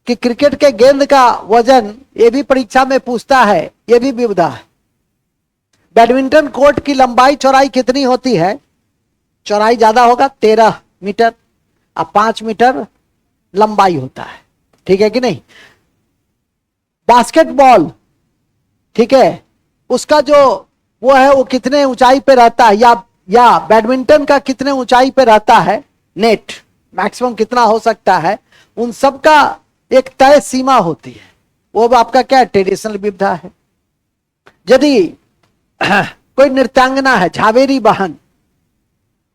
कि क्रिकेट के गेंद का वजन, ये भी परीक्षा में पूछता है, ये भी विविधा है। बैडमिंटन कोर्ट की लंबाई चौड़ाई कितनी होती है? चौड़ाई ज्यादा होगा 13 मीटर, अब 5 मीटर लंबाई होता है, ठीक है कि नहीं। बास्केटबॉल, ठीक है, उसका जो वो है वो कितने ऊंचाई पे रहता है, या बैडमिंटन का कितने ऊंचाई पे रहता है, नेट मैक्सिमम कितना हो सकता है, उन सब का एक तय सीमा होती है। वो आपका क्या ट्रेडिशनल विविधा है। यदि कोई नृत्यांगना है, झावेरी बहन,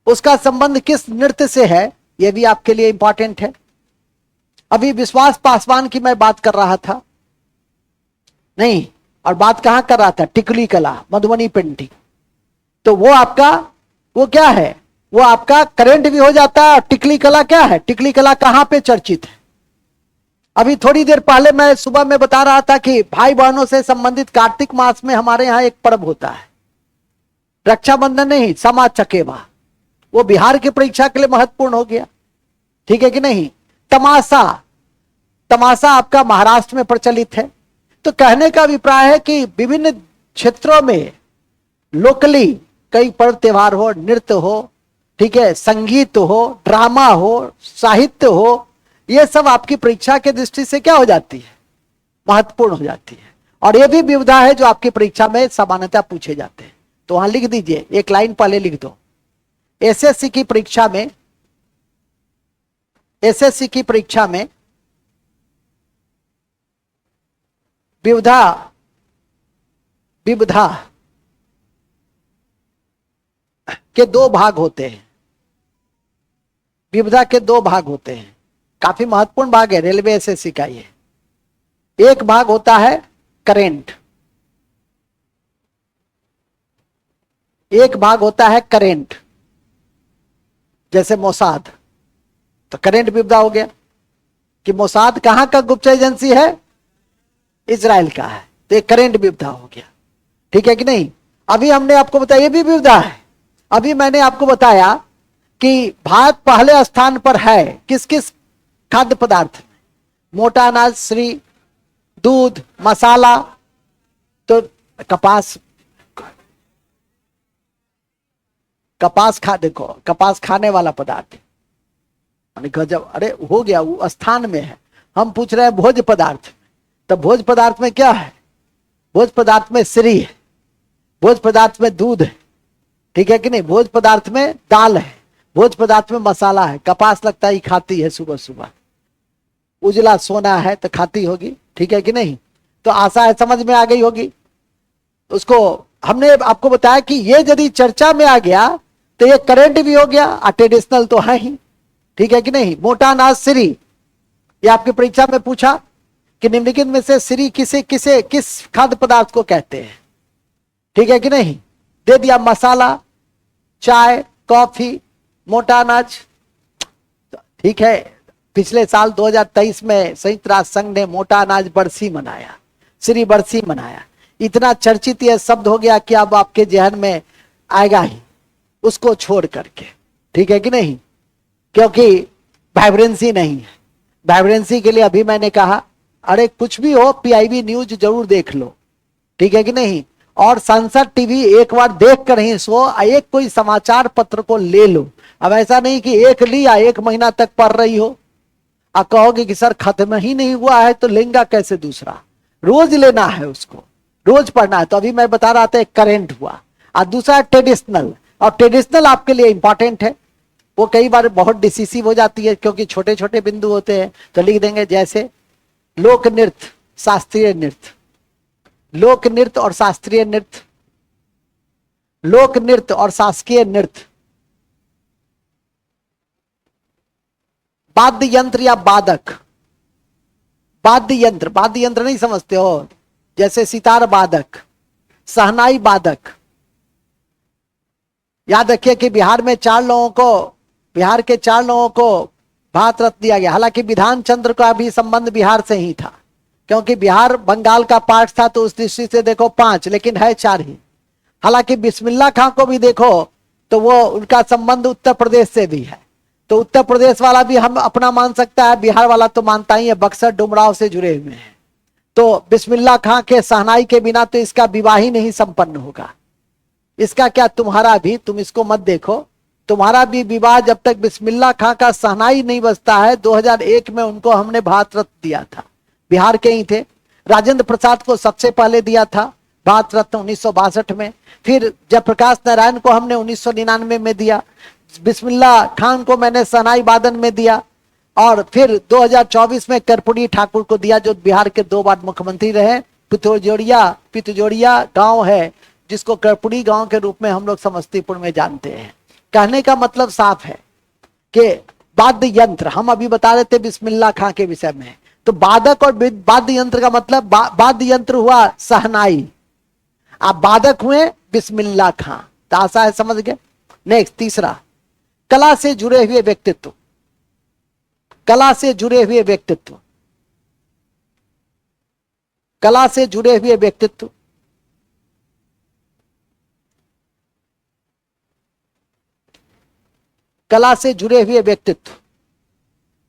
उसका संबंध किस नृत्य से है, यह भी आपके लिए इंपॉर्टेंट है। अभी विश्वास पासवान की मैं बात कर रहा था, नहीं, और बात कहां कर रहा था, टिकली कला, मधुबनी पेंटिंग। तो वो आपका वो क्या है, वो आपका करेंट भी हो जाता है। और टिकली कला क्या है, टिकली कला कहां पे चर्चित है? अभी थोड़ी देर पहले मैं सुबह में बता रहा था कि भाई बहनों से संबंधित कार्तिक मास में हमारे यहां एक पर्व होता है, रक्षाबंधन नहीं, समा चकेवा। वो बिहार की परीक्षा के लिए महत्वपूर्ण हो गया, ठीक है कि नहीं। तमाशा, तमाशा आपका महाराष्ट्र में प्रचलित है। तो कहने का अभिप्राय है कि विभिन्न क्षेत्रों में लोकली कई पर्व त्योहार हो, नृत्य हो, ठीक है, संगीत हो, ड्रामा हो, साहित्य हो, ये सब आपकी परीक्षा के दृष्टि से क्या हो जाती है, महत्वपूर्ण हो जाती है। और ये भी विविधा है जो आपकी परीक्षा में सामान्यतः पूछे जाते हैं। तो वहां लिख दीजिए, एक लाइन पहले लिख दो, एसएससी की परीक्षा में, एसएससी की परीक्षा में विविधा, विविधा के 2 भाग होते हैं। विविधा के 2 भाग होते हैं, काफी महत्वपूर्ण भाग है रेलवे एसएससी का ये। एक भाग होता है करेंट, एक भाग होता है करेंट, जैसे मोसाद। तो करेंट विविधा हो गया कि मोसाद कहां का गुप्त एजेंसी है, इजराइल का है, तो एक करेंट विविधा हो गया, ठीक है कि नहीं। अभी हमने आपको बताया ये भी विविधा है। अभी मैंने आपको बताया कि भारत पहले स्थान पर है किस किस खाद्य पदार्थ में, मोटा अनाज, श्री, दूध, मसाला, तो कपास, कपास खा, देखो कपास खाने वाला पदार्थ, गजब, अरे हो गया, वो स्थान में है। हम पूछ रहे हैं भोज्य पदार्थ, तो भोज्य पदार्थ में क्या है, भोज्य पदार्थ में श्री है, भोज्य पदार्थ में दूध है, ठीक है कि नहीं, भोज्य पदार्थ में दाल है, भोज्य पदार्थ में मसाला है। कपास लगता ही खाती है सुबह सुबह, उजला सोना है तो खाती होगी, ठीक है कि नहीं। तो आशा है समझ में आ गई होगी। उसको हमने आपको बताया कि ये यदि चर्चा में आ गया तो ये करंट भी हो गया और ट्रेडिशनल तो है ही, ठीक है कि नहीं। मोटा अनाज श्री, ये आपकी परीक्षा में पूछा कि निम्नलिखित में से श्री किसे किसे किस खाद्य पदार्थ को कहते हैं, ठीक है कि नहीं। दे दिया मसाला, चाय, कॉफी, मोटा अनाज, ठीक है। पिछले साल 2023 में संयुक्त राष्ट्र संघ ने मोटा अनाज बरसी मनाया, श्री बरसी मनाया। इतना चर्चित यह शब्द हो गया कि अब आपके जहन में आएगा ही उसको छोड़ करके, ठीक है कि नहीं, क्योंकि वाइब्रेंसी नहीं है। वाइब्रेंसी के लिए अभी मैंने कहा अरे कुछ भी हो पीआईबी न्यूज जरूर देख लो, ठीक है कि नहीं। और संसद टीवी एक बार देख कर ही सो, एक कोई समाचार पत्र को ले लो। अब ऐसा नहीं कि एक लिया 1 महीना तक पढ़ रही हो और कहोगे कि सर खत्म ही नहीं हुआ है तो लेंगा कैसे दूसरा। रोज लेना है उसको, रोज पढ़ना है। तो अभी मैं बता रहा था एक करेंट हुआ और दूसरा ट्रेडिशनल, और ट्रेडिशनल आपके लिए इंपॉर्टेंट है। वो कई बार बहुत डिसिसिव हो जाती है क्योंकि छोटे छोटे बिंदु होते हैं। तो लिख देंगे जैसे लोक नृत्य, शास्त्रीय नृत्य, लोक नृत्य और शास्त्रीय नृत्य, लोक नृत्य और शासकीय नृत्य, वाद्य यंत्र या वादक, वाद्य यंत्र, वाद्य यंत्र नहीं समझते हो, जैसे सितार वादक, शहनाई वादक। याद रखिए कि बिहार में 4 लोगों को, बिहार के 4 लोगों को भारत रत्न दिया गया। हालांकि विधान चंद्र का भी संबंध बिहार से ही था क्योंकि बिहार बंगाल का पार्ट था, तो उस दृष्टि से देखो 5, लेकिन है 4 ही। हालांकि बिस्मिल्लाह खां को भी देखो तो वो उनका संबंध उत्तर प्रदेश से भी है। तो उत्तर प्रदेश वाला भी हम अपना मान सकता है, बिहार वाला तो मानता ही है, बक्सर डुमराव से जुड़े हुए हैं। तो बिस्मिल्लाह खां के शहनाई के बिना तो इसका विवाह ही नहीं संपन्न होगा। इसका क्या, तुम्हारा भी, तुम इसको मत देखो, तुम्हारा भी विवाह जब तक बिस्मिल्लाह खां का शहनाई नहीं बजता है। 2001 में उनको हमने भारत रत्न दिया था, बिहार के ही थे। राजेंद्र प्रसाद को सबसे पहले दिया था भारत रत्न 1962 में, फिर जयप्रकाश नारायण को हमने 1999 में दिया, बिस्मिल्लाह खान को मैंने शहनाई वादन में दिया, और फिर 2024 में कर्पूरी ठाकुर को दिया, जो बिहार के 2 बार मुख्यमंत्री रहे। पितजोड़िया गांव है जिसको कर्पूरी गांव के रूप में हम लोग समस्तीपुर में जानते हैं। कहने का मतलब साफ है कि वाद्य यंत्र, हम अभी बता रहे थे बिस्मिल्लाह खां के विषय में, तो वादक और वाद्य यंत्र का मतलब, वाद्य यंत्र हुआ शहनाई, आप वादक हुए बिस्मिल्लाह खां। तो आशा है समझ गए। नेक्स्ट, तीसरा, कला से जुड़े हुए व्यक्तित्व। कला से जुड़े हुए व्यक्तित्व, कला से जुड़े हुए व्यक्तित्व। कला से जुड़े हुए व्यक्तित्व,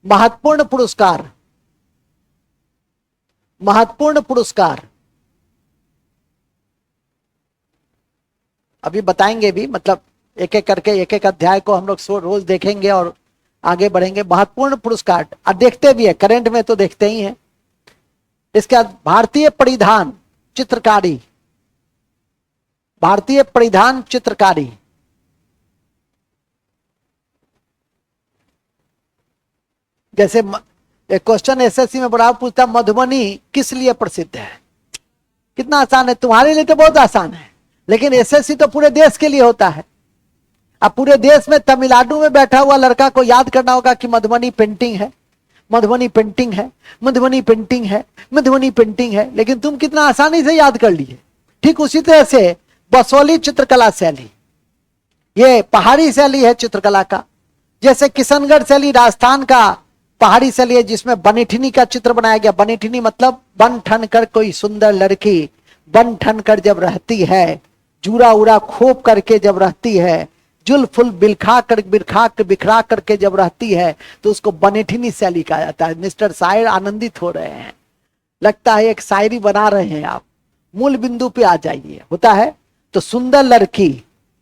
महत्वपूर्ण पुरस्कार, महत्वपूर्ण पुरस्कार। अभी बताएंगे भी, मतलब एक एक करके एक एक अध्याय को हम लोग रोज देखेंगे और आगे बढ़ेंगे। महत्वपूर्ण पुरस्कार, और देखते भी है, करंट में तो देखते ही हैं। इसके बाद भारतीय परिधान चित्रकारी, भारतीय परिधान चित्रकारी। जैसे एक क्वेश्चन एसएससी में बड़ा पूछता, मधुबनी किस लिए प्रसिद्ध है? कितना आसान है, तुम्हारे लिए तो बहुत आसान है, लेकिन एसएससी तो पूरे देश के लिए होता है। अब पूरे देश में तमिलनाडु में बैठा हुआ लड़का को याद करना होगा कि मधुबनी पेंटिंग है, मधुबनी पेंटिंग है, मधुबनी पेंटिंग है, मधुबनी पेंटिंग है, लेकिन तुम कितना आसानी से याद कर लिए। ठीक उसी तरह से बसोली चित्रकला शैली, ये पहाड़ी शैली है चित्रकला का। जैसे किशनगढ़ शैली राजस्थान का पहाड़ी शैली है, जिसमें बनीठनी का चित्र बनाया गया। बनीठनी मतलब बन ठन कर कोई सुंदर लड़की बन ठन कर जब रहती है, जूरा उरा खोप करके जब रहती है, जुल्फुल बिखरा करके जब रहती है, तो उसको बनीठनी शैली कहा जाता है। मिस्टर शायर आनंदित हो रहे हैं, लगता है एक शायरी बना रहे हैं आप। मूल बिंदु पे आ जाइए। होता है तो सुंदर लड़की,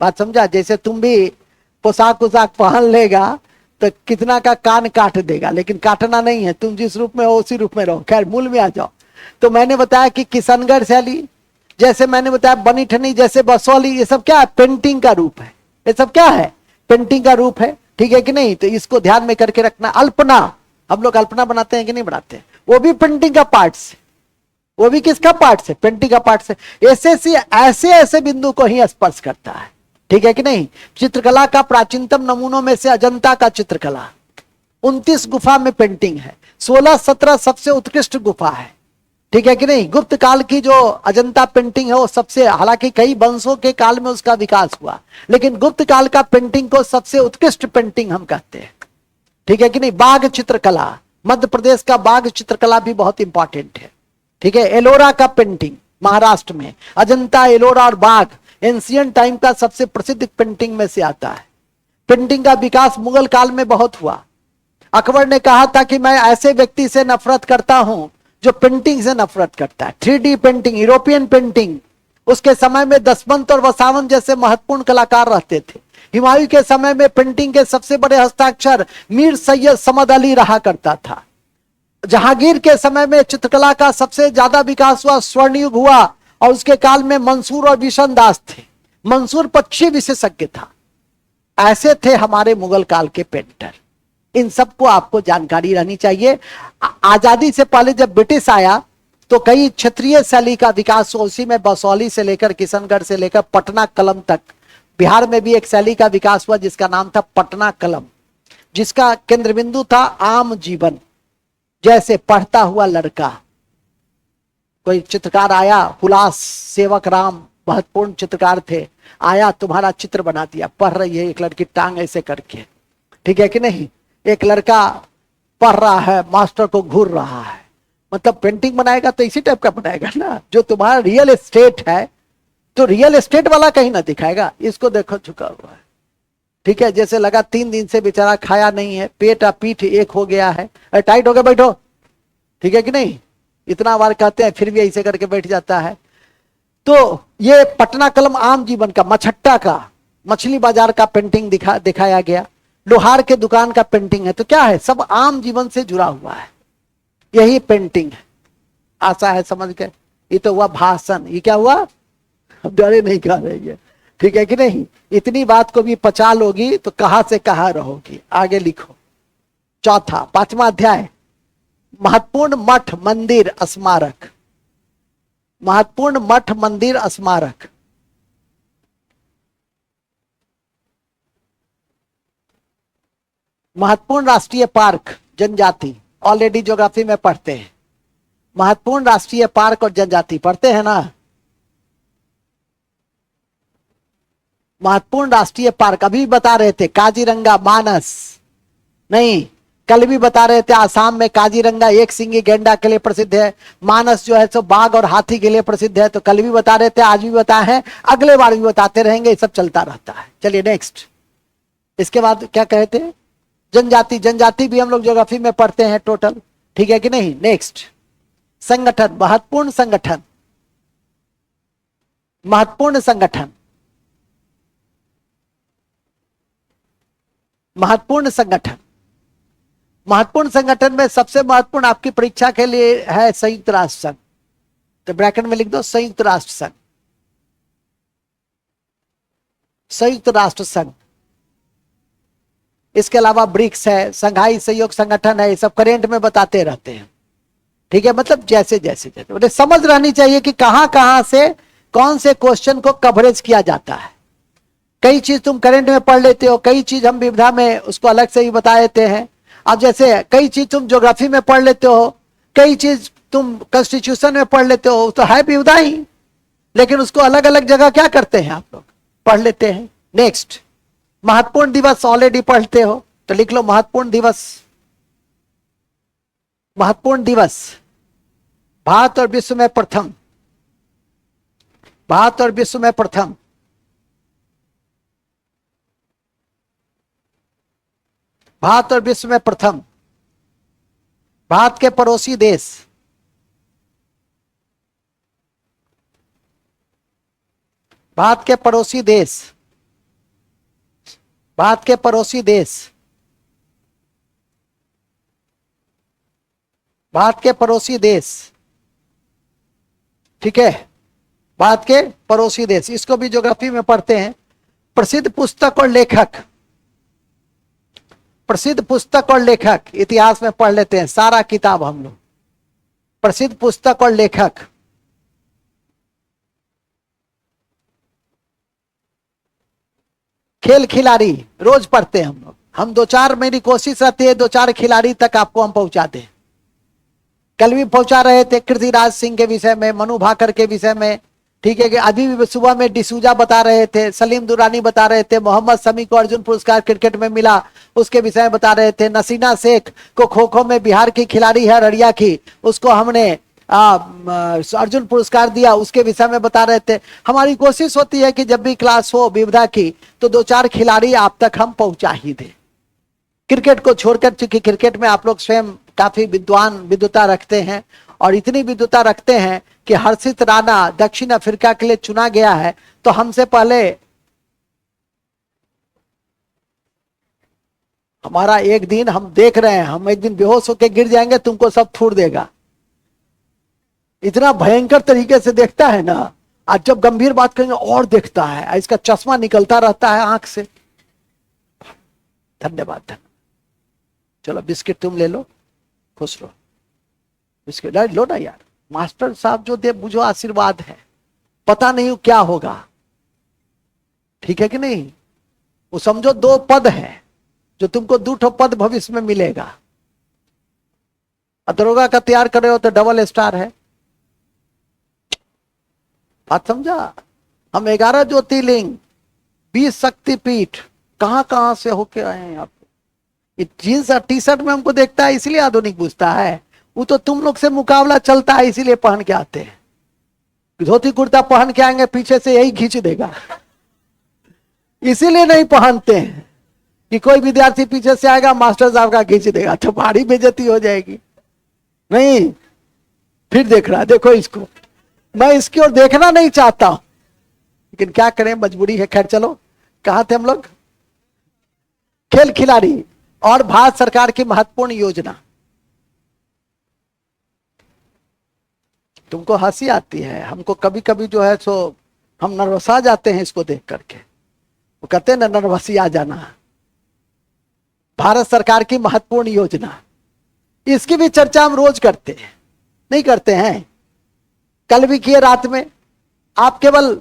बात समझा? जैसे तुम भी पोशाक पहन लेगा तो कितना का कान काट देगा, लेकिन काटना नहीं है, तुम जिस रूप में हो उसी रूप में रहो। खैर मूल में आ जाओ। तो मैंने बताया कि किशनगढ़ शैली, जैसे मैंने बताया बनीठनी, जैसे बसौली, ये सब क्या है? पेंटिंग का रूप है। ये सब क्या है? पेंटिंग का रूप है। ठीक है कि नहीं? तो इसको ध्यान में करके रखना। अल्पना, हम लोग अल्पना बनाते हैं कि नहीं बनाते? वो भी पेंटिंग का पार्ट से, वो भी किसका पार्ट से? पेंटिंग का पार्ट से। ऐसे ऐसे बिंदु को ही स्पर्श करता है। ठीक है कि नहीं? चित्रकला का प्राचीनतम नमूनों में से अजंता का चित्रकला, 29 गुफा में पेंटिंग है, 16-17 सबसे उत्कृष्ट गुफा है। ठीक है कि नहीं? गुप्त काल की जो अजंता पेंटिंग है वो सबसे, हालांकि कई वंशों के काल में उसका विकास हुआ, लेकिन गुप्त काल का पेंटिंग को सबसे उत्कृष्ट पेंटिंग हम कहते हैं। ठीक है कि नहीं? बाघ चित्रकला, मध्य प्रदेश का बाघ चित्रकला भी बहुत इंपॉर्टेंट है। ठीक है? एलोरा का पेंटिंग महाराष्ट्र में, अजंता, एलोरा और बाघ एंशियंट टाइम का सबसे प्रसिद्ध पेंटिंग में से आता है। पेंटिंग का विकास मुगल काल में बहुत हुआ। अकबर ने कहा था कि मैं ऐसे व्यक्ति से नफरत करता हूं जो पेंटिंग से नफरत करता है। 3D पेंटिंग, यूरोपियन पेंटिंग, उसके समय में दसवंत और वसावन जैसे महत्वपूर्ण कलाकार रहते थे। हुमायूं के समय में पेंटिंग के सबसे बड़े हस्ताक्षर मीर सैयद समद अली रहा करता था। जहांगीर के समय में चित्रकला का सबसे ज्यादा विकास हुआ, स्वर्ण युग हुआ, और उसके काल में मंसूर और विशन दास थे। मंसूर पक्षी विशेषज्ञ था। ऐसे थे हमारे मुगल काल के पेंटर। इन सबको आपको जानकारी रहनी चाहिए। आजादी से पहले जब ब्रिटिश आया तो कई क्षेत्रीय शैली का विकास हुआ। उसी में बसौली से लेकर किशनगढ़ से लेकर पटना कलम तक। बिहार में भी एक शैली का विकास हुआ जिसका नाम था पटना कलम, जिसका केंद्र बिंदु था आम जीवन। जैसे पढ़ता हुआ लड़का, कोई चित्रकार आया, हुलास सेवक राम महत्वपूर्ण चित्रकार थे, आया तुम्हारा चित्र बना दिया। पढ़ रही है एक लड़की टांग ऐसे करके। ठीक है कि नहीं? एक लड़का पढ़ रहा है, मास्टर को घूर रहा है। मतलब पेंटिंग बनाएगा तो इसी टाइप का बनाएगा ना। जो तुम्हारा रियल एस्टेट है तो रियल एस्टेट वाला कहीं ना दिखाएगा। इसको देखो झुका हुआ है, ठीक है, जैसे लगा 3 दिन से बेचारा खाया नहीं है, पेट और पीठ एक हो गया है, टाइट हो गया बैठो, ठीक है कि नहीं, इतना बार कहते हैं फिर भी ऐसे करके बैठ जाता है। तो ये पटना कलम आम जीवन का, मछट्टा का, मछली बाजार का पेंटिंग दिखाया गया, लोहार के दुकान का पेंटिंग है। तो क्या है, सब आम जीवन से जुड़ा हुआ है, यही पेंटिंग है। आशा है समझ गए। ये तो हुआ भाषण, ये क्या हुआ, अब डरे नहीं कह रही है, ठीक है कि नहीं। इतनी बात को भी पचा लोगी तो कहां से कहां रहोगी। आगे लिखो, चौथा 5वां अध्याय, महत्वपूर्ण मठ मंदिर स्मारक। महत्वपूर्ण मठ मंदिर स्मारक, महत्वपूर्ण राष्ट्रीय पार्क जनजाति, ऑलरेडी ज्योग्राफी में पढ़ते हैं। महत्वपूर्ण राष्ट्रीय पार्क और जनजाति पढ़ते हैं ना। महत्वपूर्ण राष्ट्रीय पार्क अभी बता रहे थे, काजीरंगा, मानस नहीं, कल भी बता रहे थे आसाम में काजीरंगा एक सिंगी गैंडा के लिए प्रसिद्ध है, मानस जो है सो बाघ और हाथी के लिए प्रसिद्ध है। तो कल भी बता रहे थे, आज भी बताए हैं, अगले बार भी बताते रहेंगे, ये सब चलता रहता है। चलिए नेक्स्ट, इसके बाद क्या कहे थे, जनजाति। जनजाति भी हम लोग ज्योग्राफी में पढ़ते हैं टोटल, ठीक है कि नहीं। नेक्स्ट, संगठन, महत्वपूर्ण संगठन, महत्वपूर्ण संगठन, महत्वपूर्ण संगठन। महत्वपूर्ण संगठन में सबसे महत्वपूर्ण आपकी परीक्षा के लिए है संयुक्त राष्ट्र संघ। तो ब्रैकेट में लिख दो संयुक्त राष्ट्र संघ, संयुक्त राष्ट्र संघ। इसके अलावा ब्रिक्स है, संघाई सहयोग संगठन है, ये सब करेंट में बताते रहते हैं, ठीक है। मतलब जैसे जैसे जैसे मतलब समझ रहनी चाहिए कि कहां कहां से कौन से क्वेश्चन को कवरेज किया जाता है। कई चीज तुम करंट में पढ़ लेते हो, कई चीज हम विविधा में उसको अलग से ही बता देते हैं। अब जैसे कई चीज तुम ज्योग्राफी में पढ़ लेते हो, कई चीज तुम कॉन्स्टिट्यूशन में पढ़ लेते हो, तो है विविधा ही, लेकिन उसको अलग अलग जगह क्या करते हैं आप लोग, पढ़ लेते हैं। नेक्स्ट, महत्वपूर्ण दिवस ऑलरेडी पढ़ते हो, तो लिख लो महत्वपूर्ण दिवस। महत्वपूर्ण दिवस, भारत और विश्व में प्रथम, भारत और विश्व में प्रथम, भारत और विश्व में प्रथम, भारत के पड़ोसी देश, भारत के पड़ोसी देश, भारत के पड़ोसी देश, भारत के पड़ोसी देश, ठीक है, भारत के पड़ोसी देश। इसको भी ज्योग्राफी में पढ़ते हैं। प्रसिद्ध पुस्तक और लेखक, प्रसिद्ध पुस्तक और लेखक, इतिहास में पढ़ लेते हैं सारा किताब हम लोग। प्रसिद्ध पुस्तक और लेखक, खेल खिलाड़ी रोज पढ़ते हैं हम लोग। हम 2-4, मेरी कोशिश रहती है 2-4 खिलाड़ी तक आपको हम पहुंचा दें। कल भी पहुंचा रहे थे कृतिराज सिंह के विषय में, मनु भाकर के विषय में, ठीक है कि अभी भी सुबह में डिसूजा बता रहे थे, सलीम दुरानी बता रहे थे, मोहम्मद शमी को अर्जुन पुरस्कार क्रिकेट में मिला उसके विषय में बता रहे थे, नसीना शेख को खो खो में बिहार की खिलाड़ी है रड़िया की, उसको हमने अर्जुन पुरस्कार दिया, उसके विषय में बता रहे थे। हमारी कोशिश होती है कि जब भी क्लास हो विविधा की तो 2-4 खिलाड़ी आप तक हम पहुंचा ही दें। क्रिकेट को छोड़कर, चूंकि क्रिकेट में आप लोग स्वयं काफी विद्वता रखते हैं, और इतनी विद्वता रखते हैं कि हर्षित राणा दक्षिण अफ्रीका के लिए चुना गया है, तो हमसे पहले हमारा एक दिन, हम देख रहे हैं, हम एक दिन बेहोश होकर गिर जाएंगे, तुमको सब फूट देगा। इतना भयंकर तरीके से देखता है ना, आज जब गंभीर बात करेंगे और देखता है, इसका चश्मा निकलता रहता है आंख से। धन्यवाद। चलो बिस्किट तुम ले लो, खुश रहो। बिस्किट लो ना यार, मास्टर साहब जो दे बुझो आशीर्वाद है, पता नहीं क्या होगा, ठीक है कि नहीं। वो समझो 2 पद है जो तुमको 2 पद भविष्य में मिलेगा। दरोगा का तैयार कर रहे हो तो डबल स्टार है, बात समझा। हम 11 ज्योतिर्लिंग, 20 शक्तिपीठ, कहां कहां से होके आए हैं आप। जींस और टी शर्ट में हमको देखता है इसलिए आधुनिक पूछता है, वो तो तुम लोग से मुकाबला चलता है इसीलिए पहन के आते हैं। धोती कुर्ता पहन के आएंगे पीछे से यही खींच देगा, इसीलिए नहीं पहनते हैं। कि कोई विद्यार्थी पीछे से आएगा, मास्टर साहब का खींच देगा, तो भारी बेइज्जती हो जाएगी। नहीं, फिर देख रहा है, देखो इसको, मैं इसकी ओर देखना नहीं चाहता हूं, लेकिन क्या करें, मजबूरी है। खैर चलो, कहां थे हम लोग? खेल खिलाड़ी और भारत सरकार की महत्वपूर्ण योजना। तुमको हंसी आती है, हमको कभी कभी जो है सो हम नर्वस आ जाते हैं इसको देख करके। वो कहते हैं ना, नर्वसी आ जाना। भारत सरकार की महत्वपूर्ण योजना, इसकी भी चर्चा हम रोज करते हैं, नहीं करते हैं? कल भी किए रात में। आप केवल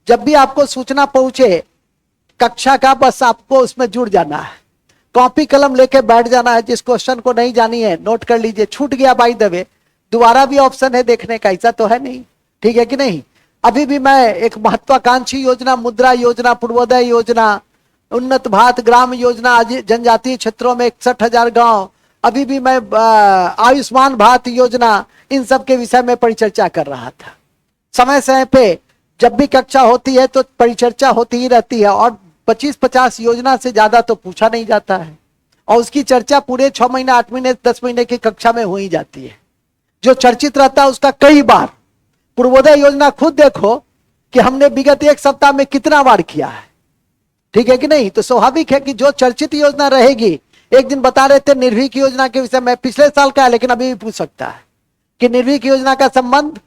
जब भी आपको सूचना पहुंचे कक्षा का, बस आपको उसमें जुड़ जाना है, कॉपी कलम लेके बैठ जाना है। जिस क्वेश्चन को नहीं जानी है नोट कर लीजिए, छूट गया बाय द वे, दोबारा भी ऑप्शन है देखने का, ऐसा तो है नहीं, ठीक है कि नहीं? अभी भी मैं एक महत्वाकांक्षी योजना, मुद्रा योजना, पूर्वोदय योजना, उन्नत भारत ग्राम योजना, जनजातीय क्षेत्रों में 61,000 गांव, अभी भी मैं आयुष्मान भारत योजना, इन सब के विषय में परिचर्चा कर रहा था। समय समय पे जब भी कक्षा होती है तो परिचर्चा होती ही रहती है, और 25-50 योजना से ज्यादा तो पूछा नहीं जाता है, और उसकी चर्चा पूरे 6 महीने, 8 महीने, 10 महीने की कक्षा में हो ही जाती है। जो चर्चित रहता है उसका कई बार, पूर्वोदय योजना खुद देखो कि हमने विगत 1 सप्ताह में कितना बार किया है, ठीक है कि नहीं? तो स्वाभाविक है कि जो चर्चित योजना रहेगी, एक दिन बता रहे थे निर्भीक योजना के विषय में, पिछले साल का है लेकिन अभी भी पूछ सकता है कि निर्भीक योजना का संबंध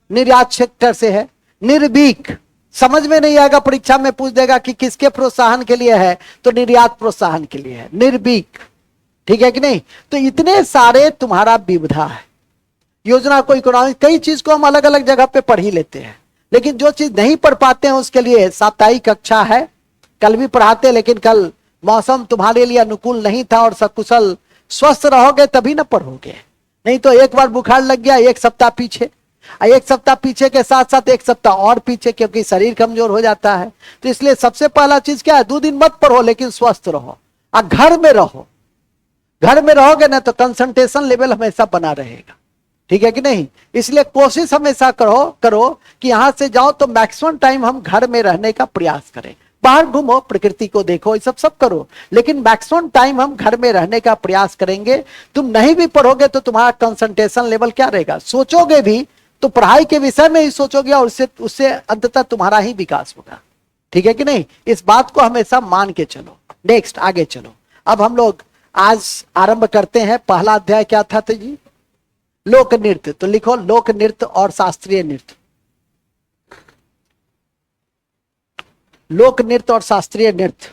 निर्यात सेक्टर से है। निर्भीक समझ में नहीं आएगा, परीक्षा में पूछ देगा कि किसके प्रोत्साहन के लिए है, तो निर्यात प्रोत्साहन के लिए है निर्भीक, ठीक है कि नहीं? तो इतने सारे तुम्हारा विविधा है योजना को, इकोनॉमिक, कई चीज को हम अलग अलग जगह पे पढ़ ही लेते हैं, लेकिन जो चीज नहीं पढ़ पाते हैं उसके लिए साप्ताहिक कक्षा है। कल भी पढ़ाते, लेकिन कल मौसम तुम्हारे लिए अनुकूल नहीं था, और सकुशल स्वस्थ रहोगे तभी ना पढ़ोगे, नहीं तो एक बार बुखार लग गया 1 सप्ताह पीछे, 1 सप्ताह पीछे के साथ साथ 1 सप्ताह और पीछे, क्योंकि शरीर कमजोर हो जाता है। तो इसलिए सबसे पहला चीज क्या है, 2 दिन मत पढ़ो लेकिन स्वस्थ रहो, और घर में रहो। घर में रहोगे ना तो कंसंट्रेशन लेवल हमेशा बना रहेगा, ठीक है कि नहीं? इसलिए कोशिश हमेशा करो कि यहां से जाओ तो मैक्सिमम टाइम हम घर में रहने का प्रयास करें। बाहर घूमो, प्रकृति को देखो, ये सब करो, लेकिन मैक्सिमम टाइम हम घर में रहने का प्रयास करेंगे। तुम नहीं भी पढ़ोगे तो तुम्हारा कंसंट्रेशन लेवल क्या रहेगा, सोचोगे भी तो पढ़ाई के विषय में ही सोचोगे, और उससे अंततः तुम्हारा ही विकास होगा, ठीक है कि नहीं? इस बात को हमेशा मान के चलो। नेक्स्ट, आगे चलो। अब हम लोग आज आरंभ करते हैं। पहला अध्याय क्या था तो जी? लोक नृत्य। तो लिखो लोक नृत्य और शास्त्रीय नृत्य। लोक नृत्य और शास्त्रीय नृत्य।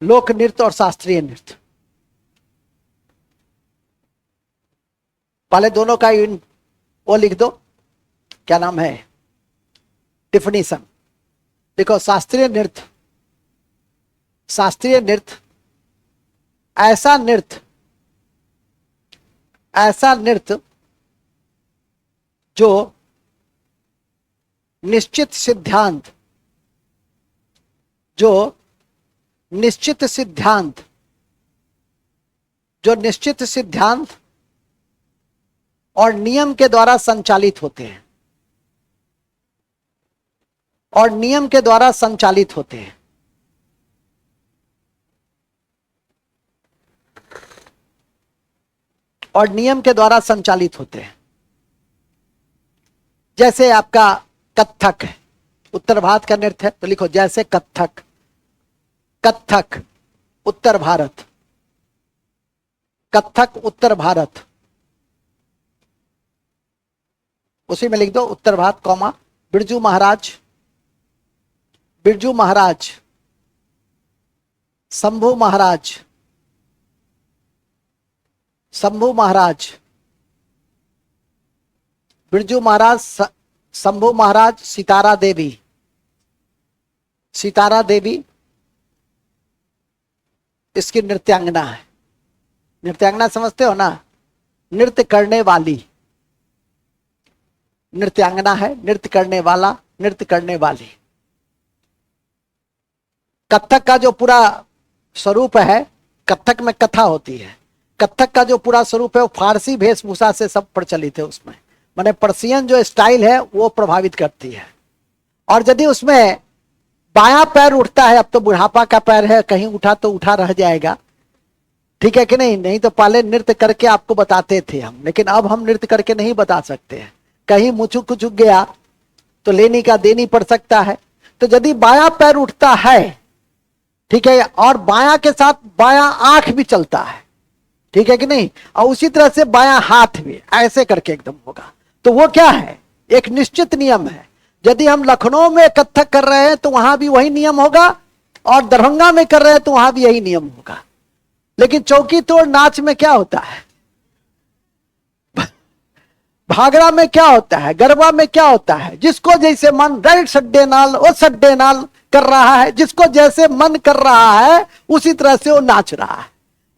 लोक नृत्य और शास्त्रीय नृत्य, पहले दोनों का वो लिख दो, क्या नाम है, डिफिनीशन। देखो, शास्त्रीय नृत्य, शास्त्रीय नृत्य ऐसा नृत्य जो निश्चित सिद्धांत और नियम के द्वारा संचालित होते हैं, और नियम के द्वारा संचालित होते हैं। और नियम के द्वारा संचालित होते हैं। जैसे आपका कत्थक है, उत्तर भारत का नृत्य है, तो लिखो जैसे कत्थक, कत्थक उत्तर भारत, कत्थक उत्तर भारत, उसी में लिख दो उत्तर भारत, कॉमा बिरजू महाराज, बिरजू महाराज, शंभू महाराज, शंभू महाराज, बिरजू महाराज, शंभू महाराज, सितारा देवी, सितारा देवी इसकी नृत्यांगना है। नृत्यांगना समझते हो ना, नृत्य करने वाली, नृत्यांगना है नृत्य करने वाला, नृत्य करने वाली। कथक का जो पूरा स्वरूप है, कथक में कथा होती है, कथक का जो पूरा स्वरूप है वो फारसी वेशभूषा से सब प्रचलित है। उसमें माने पर्शियन जो स्टाइल है वो प्रभावित करती है। और यदि उसमें बायां पैर उठता है, अब तो बुढ़ापा का पैर है, कहीं उठा तो उठा रह जाएगा, ठीक है कि नहीं? नहीं तो पहले नृत्य करके आपको बताते थे हम, लेकिन अब हम नृत्य करके नहीं बता सकते हैं। कहीं मुचुक कुचुक गया तो लेनी का देनी पड़ सकता है। तो यदि बायां पैर उठता है, ठीक है, और बायां के साथ बायां आंख भी चलता है, ठीक है कि नहीं, और उसी तरह से बायां हाथ भी ऐसे करके एकदम होगा, तो वो क्या है? एक निश्चित नियम है। यदि हम लखनऊ में कथक कर रहे हैं तो वहां भी वही नियम होगा, और दरभंगा में कर रहे हैं तो वहां भी यही नियम होगा। लेकिन चौकी तोड़ नाच में क्या होता है? भागड़ा में क्या होता है? गरबा में क्या होता है? जिसको जैसे मन, राइट सड्डे नाल वो सड्डे नाल कर रहा है, जिसको जैसे मन कर रहा है उसी तरह से वो नाच रहा है।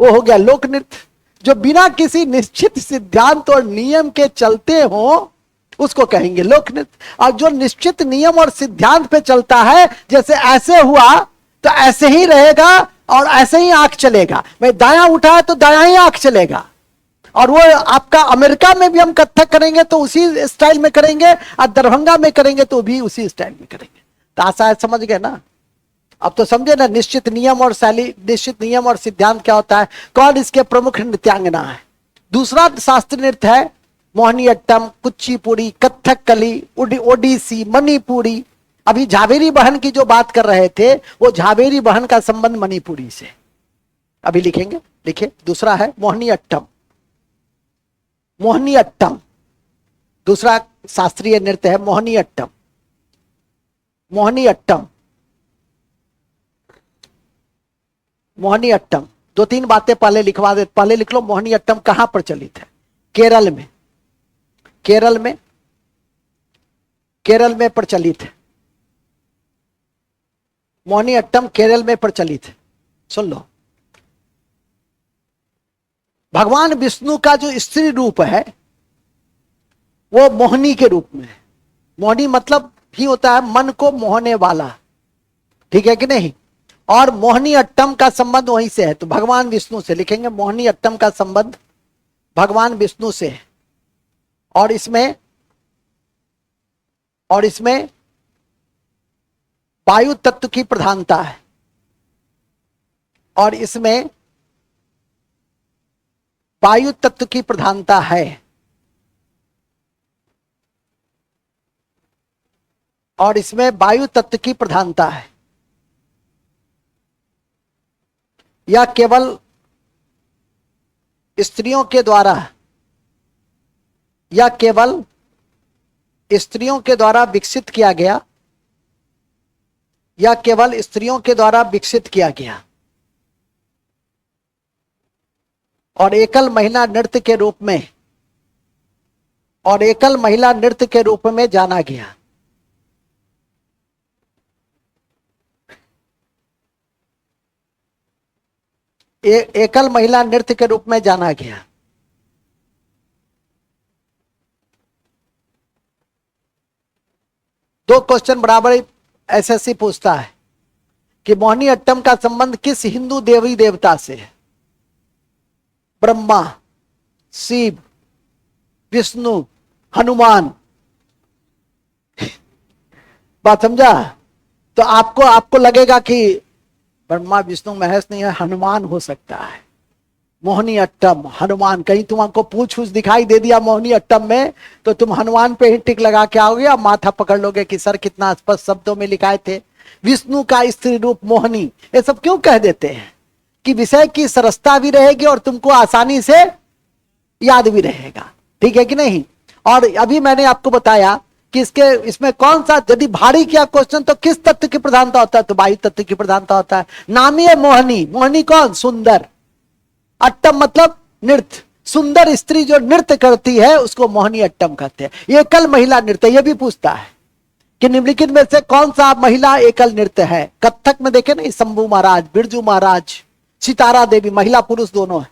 वो हो गया लोक नृत्य। जो बिना किसी निश्चित सिद्धांत और नियम के चलते हो उसको कहेंगे लोक नृत्य। और जो निश्चित नियम और सिद्धांत पे चलता है, जैसे ऐसे हुआ तो ऐसे ही रहेगा और ऐसे ही आंख चलेगा, भाई दायां उठा है तो दायां ही आंख चलेगा। और वो आपका अमेरिका में भी हम कथक करेंगे तो उसी स्टाइल में करेंगे, और दरभंगा में करेंगे तो भी उसी स्टाइल में करेंगे। तो आशा है समझ गए ना? अब तो समझे ना निश्चित नियम और शैली, निश्चित नियम और सिद्धांत क्या होता है, कौन इसके प्रमुख नृत्यांगना है। दूसरा शास्त्रीय नृत्य है मोहिनीअट्टम, कुचिपुड़ी, कथकली, ओडिसी, मणिपुरी। अभी झावेरी बहन की जो बात कर रहे थे, वो झावेरी बहन का संबंध मणिपुरी से। अभी लिखेंगे, लिखिए। दूसरा है मोहिनीअट्टम। मोहिनीअट्टम दूसरा शास्त्रीय नृत्य है मोहिनीअट्टम। मोहिनीअट्टम, मोहिनीअट्टम। दो तीन बातें पहले लिखवा दे, पहले लिख लो। मोहिनीअट्टम कहां प्रचलित है? केरल में। केरल में, केरल में प्रचलित है मोहिनीअट्टम, केरल में प्रचलित है। सुन लो, भगवान विष्णु का जो स्त्री रूप है वो मोहिनी के रूप में है। मोहिनी मतलब ही होता है मन को मोहने वाला, ठीक है कि नहीं? और मोहिनीअट्टम का संबंध वहीं से है, तो भगवान विष्णु से लिखेंगे। मोहिनीअट्टम का संबंध भगवान विष्णु से है। और इसमें वायु तत्व की प्रधानता है, और इसमें वायु तत्व की प्रधानता है, और इसमें वायु तत्व की प्रधानता है। यह केवल स्त्रियों के द्वारा, यह केवल स्त्रियों के द्वारा विकसित किया गया, यह केवल स्त्रियों के द्वारा विकसित किया गया और एकल महिला नृत्य के रूप में, और एकल महिला नृत्य के रूप में जाना गया। एकल महिला नृत्य के रूप में जाना गया। दो क्वेश्चन बराबर एसएससी पूछता है कि मोहिनीअट्टम का संबंध किस हिंदू देवी देवता से है? ब्रह्मा, शिव, विष्णु, हनुमान। बात समझा? तो आपको लगेगा कि ब्रह्मा विष्णु महेश नहीं है, हनुमान हो सकता है। मोहिनीअट्टम, हनुमान। कहीं तुमको पूछ दिखाई दे दिया मोहिनीअट्टम में तो तुम हनुमान पे ही टिक लगा के आओगे और माथा पकड़ लोगे कि सर कितना स्पष्ट शब्दों में लिखाए थे। विष्णु का स्त्री रूप मोहिनी, ये सब क्यों कह देते हैं कि विषय की सरसता भी रहेगी और तुमको आसानी से याद भी रहेगा, ठीक है कि नहीं? और अभी मैंने आपको बताया कि इसमें कौन सा, यदि भारी किया क्वेश्चन तो किस तत्व की प्रधानता होता है, तो वायु तत्व की प्रधानता होता है। नामी है मोहिनी। मोहिनी कौन? सुंदर। अट्टम मतलब नृत्य। सुंदर स्त्री जो नृत्य करती है उसको मोहिनीअट्टम कहते हैं। एकल महिला नृत्य, यह भी पूछता है कि निम्नलिखित में से कौन सा महिला एकल नृत्य है? कथक में देखे ना, शंभू महाराज, बिरजू महाराज, सितारा देवी, महिला पुरुष दोनों है।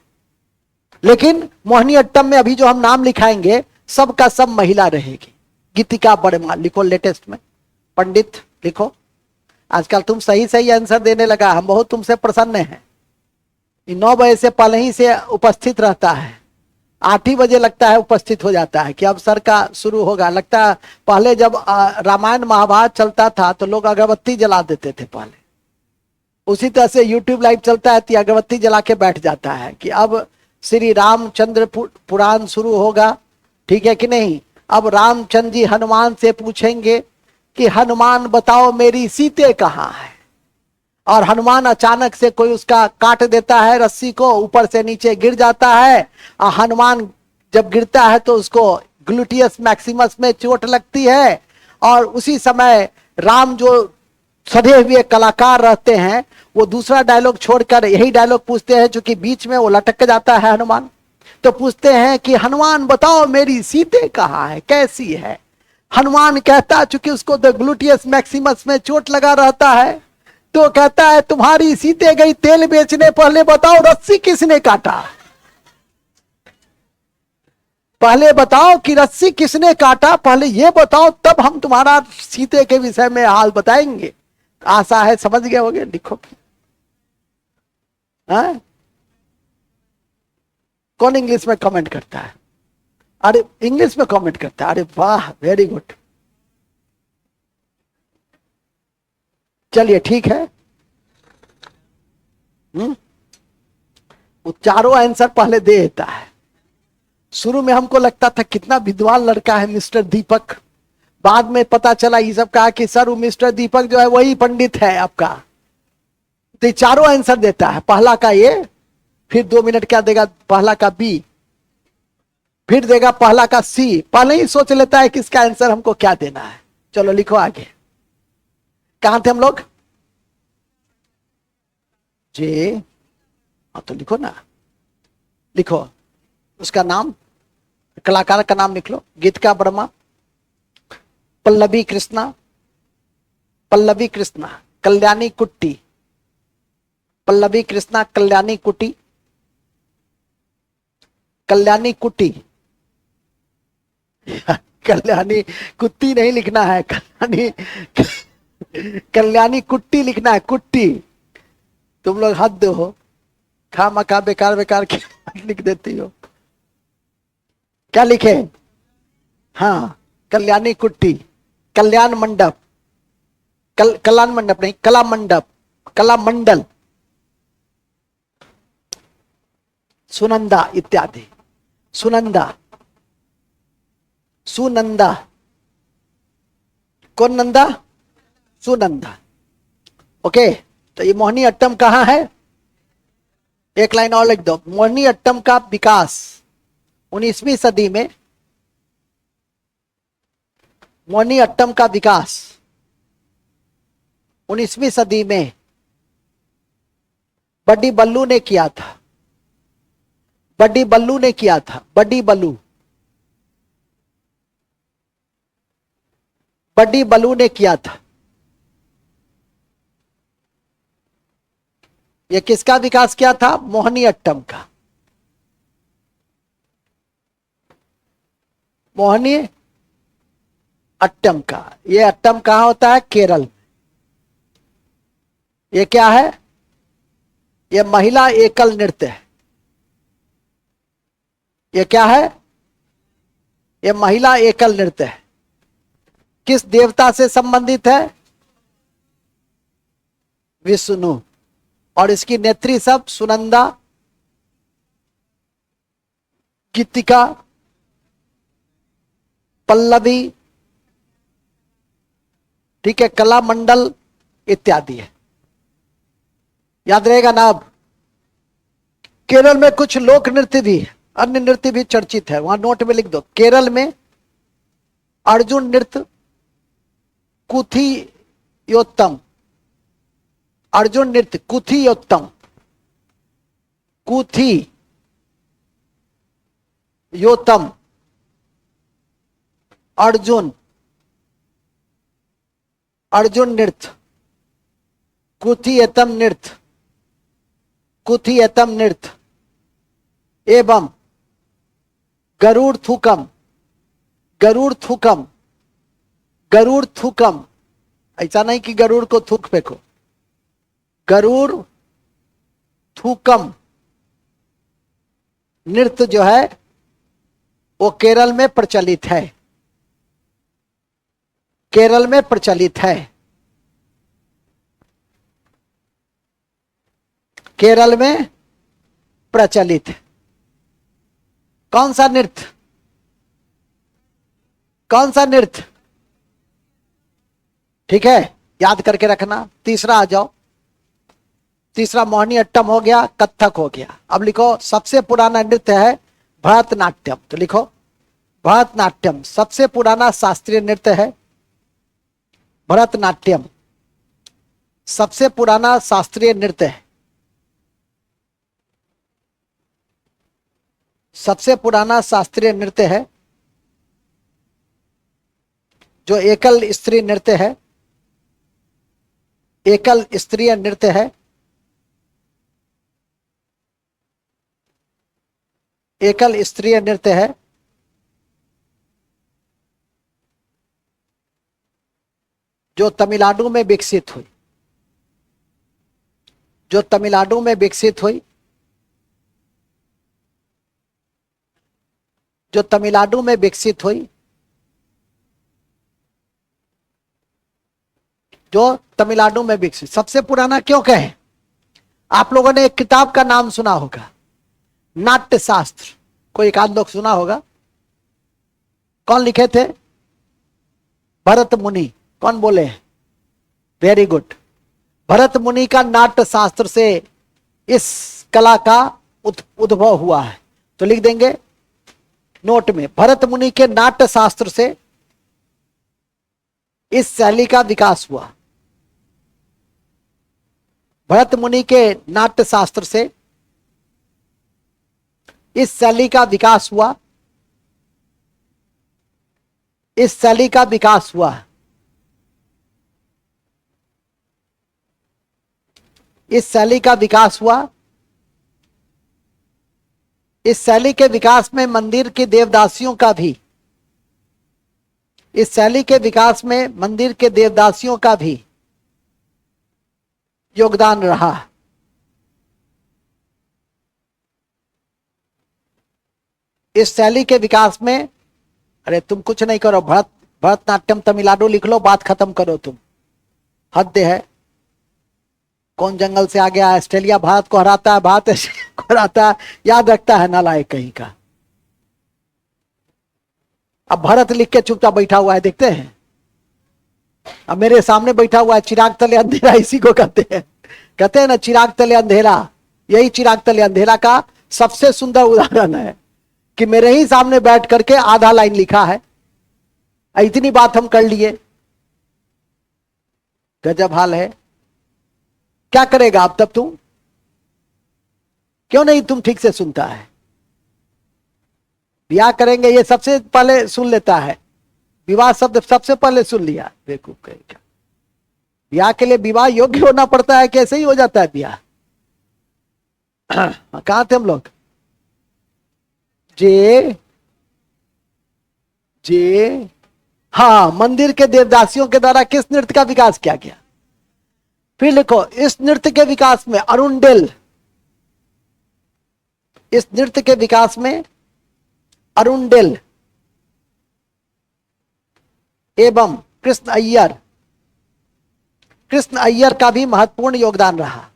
लेकिन मोहिनीअट्टम में अभी जो हम नाम लिखाएंगे सब का सब महिला रहेगी। गीतिका बड़मा लिखो, लेटेस्ट में। पंडित लिखो। आजकल तुम सही सही आंसर देने लगा, हम बहुत तुमसे प्रसन्न हैं। 9 बजे से पहले ही से उपस्थित रहता है। 8 ही बजे लगता है उपस्थित हो जाता है कि अब सर का शुरू होगा। लगता है पहले जब रामायण महाभारत चलता था तो लोग अगरबत्ती जला देते थे पहले, उसी तरह से यूट्यूब लाइव चलता है तो अगरबत्ती जला के बैठ जाता है कि अब श्री रामचंद्र पुराण शुरू होगा, ठीक है कि नहीं। अब रामचंद्र जी हनुमान से पूछेंगे कि हनुमान बताओ मेरी सीते कहाँ है, और हनुमान अचानक से कोई उसका काट देता है रस्सी को, ऊपर से नीचे गिर जाता है, और हनुमान जब गिरता है तो उसको ग्लूटियस मैक्सिमस में चोट लगती है, और उसी समय राम जो सधे हुए कलाकार रहते हैं वो दूसरा डायलॉग छोड़कर यही डायलॉग पूछते हैं, क्योंकि बीच में वो लटक जाता है हनुमान। तो पूछते हैं कि हनुमान बताओ मेरी सीते कहाँ है, कैसी है। हनुमान कहता, चूंकि उसको द ग्लूटियस मैक्सिमस में चोट लगा रहता है, तो कहता है तुम्हारी सीते गई तेल बेचने, पहले बताओ रस्सी किसने काटा, पहले बताओ कि रस्सी किसने काटा, पहले ये बताओ तब हम तुम्हारा सीते के विषय में हाल बताएंगे। आशा है समझ गए होगे, लिखो। हाँ? कौन इंग्लिश में कमेंट करता है? अरे इंग्लिश में कमेंट करता है, अरे वाह वेरी गुड। चलिए ठीक है। वो चारों आंसर पहले दे देता है। शुरू में हमको लगता था कितना विद्वान लड़का है मिस्टर दीपक, बाद में पता चला ये सब कहा कि सर वो मिस्टर दीपक जो है वही पंडित है आपका। तो चारों आंसर देता है, पहला का ए, फिर 2 मिनट क्या देगा पहला का बी, फिर देगा पहला का सी। पहले ही सोच लेता है कि इसका आंसर हमको क्या देना है। चलो लिखो आगे, कहां थे हम लोग? जे, हाँ तो लिखो ना, लिखो उसका नाम, कलाकार का नाम लिख लो। गीतिका वर्मा, पल्लवी कृष्णा, पल्लवी कृष्णा, कल्याणी कुट्टी, पल्लवी कृष्णा कल्याणी कुट्टी, कल्याणी कुट्टी कल्याणी कुत्ती नहीं लिखना है, कल्याणी कल्याणी कुट्टी लिखना है, कुट्टी। तुम लोग हद हो, खामखा बेकार बेकार लिख देती हो। क्या लिखे? हाँ कल्याणी कुट्टी, कल्याण मंडप, कल्याण मंडप नहीं, कला मंडप, कला मंडल, सुनंदा इत्यादि। सुनंदा, सुनंदा, कौन नंदा? सुनंदा। ओके, तो ये मोहिनी अट्टम कहाँ है? एक लाइन और लिख दो। मोहिनी अट्टम का विकास 19वीं सदी में, मोहिनी अट्टम का विकास 19वीं सदी में बड्डी बल्लू ने किया था। बड्डी बल्लू ने किया था, बड्डी बल्लू, बड्डी बल्लू ने किया था। यह किसका विकास किया था? मोहिनी अट्टम का। मोहिनी अट्टम का। ये अट्टम कहां होता है? केरल। ये क्या है? ये महिला एकल नृत्य है। ये क्या है? ये महिला एकल नृत्य है। किस देवता से संबंधित है? विष्णु। और इसकी नेत्री सब सुनंदा, गीतिका, पल्लवी, ठीक है, कला मंडल इत्यादि है। याद रहेगा ना। अब केरल में कुछ लोक नृत्य भी है, अन्य नृत्य भी चर्चित है, वहां नोट में लिख दो। केरल में अर्जुन नृत्य, कुथियोत्तम, अर्जुन नृत्य कुथियोत्तम, कुथी योत्तम, अर्जुन, अर्जुन नृत्य, कुथियतम नृत्य, कुथियतम नृत्य एवं गरुड़ थूकम, गरुड़ थूकम, गरुड़ थूकम। ऐसा नहीं कि गरुड़ को थूक फेंको, गरुड़ थूकम नृत्य जो है वो केरल में प्रचलित है, केरल में प्रचलित है, केरल में प्रचलित है। कौन सा नृत्य? कौन सा नृत्य? ठीक है, याद करके रखना। तीसरा आ जाओ, तीसरा मोहिनी अट्टम हो गया, कथक हो गया। अब लिखो सबसे पुराना नृत्य है भरतनाट्यम। तो लिखो भरतनाट्यम सबसे पुराना शास्त्रीय नृत्य है। भरतनाट्यम सबसे पुराना शास्त्रीय नृत्य है, सबसे पुराना शास्त्रीय नृत्य है, जो एकल स्त्री नृत्य है, एकल स्त्रीय नृत्य है, एकल स्त्रीय नृत्य है, जो तमिलनाडु में विकसित हुई, जो तमिलनाडु में विकसित हुई, जो तमिलनाडु में विकसित हुई, जो तमिलनाडु में विकसित। सबसे पुराना क्यों कहें? आप लोगों ने एक किताब का नाम सुना होगा, नाट्य शास्त्र। कोई एक आध लोग सुना होगा। कौन लिखे थे? भरत मुनि। कौन बोले? Very good. भरत मुनि का नाट्य शास्त्र से इस कला का उद्भव हुआ है। तो लिख देंगे नोट में, भरत मुनि के नाट्य शास्त्र से इस शैली का विकास हुआ। भरत मुनि के नाट्य शास्त्र से इस शैली का विकास हुआ, इस शैली का विकास हुआ, इस शैली का विकास हुआ। इस शैली के विकास में मंदिर के देवदासियों का भी, इस शैली के विकास में मंदिर के देवदासियों का भी योगदान रहा। इस शैली के विकास में, अरे तुम कुछ नहीं करो, भरतनाट्यम तमिलनाडु लिख लो, बात खत्म करो तुम। हद है। कौन जंगल से आ गया? ऑस्ट्रेलिया भारत को हराता है, भारत ऑस्ट्रेलिया को हराता है, याद रखता है नालायक कहीं का। अब भारत लिख के चुपचाप बैठा हुआ है, देखते हैं। अब मेरे सामने बैठा हुआ है, चिराग तले अंधेरा, इसी को कहते हैं। कहते हैं ना चिराग तले अंधेरा, यही चिराग तले अंधेरा का सबसे सुंदर उदाहरण है कि मेरे ही सामने बैठ करके आधा लाइन लिखा है। इतनी बात हम कर लिए, गजब हाल है। क्या करेगा अब तब तुम? क्यों नहीं तुम ठीक से सुनता है? ब्याह करेंगे ये सबसे पहले सुन लेता है, विवाह शब्द सबसे पहले सुन लिया। बेवकूफ कहेगा। ब्याह के लिए विवाह योग्य होना पड़ता है, कैसे ही हो जाता है ब्याह? कहां थे हम लोग? जे जे हाँ, मंदिर के देवदासियों के द्वारा किस नृत्य का विकास किया गया? फिर लिखो, इस नृत्य के विकास में अरुणडेल, इस नृत्य के विकास में अरुणडेल एवं कृष्ण अय्यर, कृष्ण अय्यर का भी महत्वपूर्ण योगदान रहा।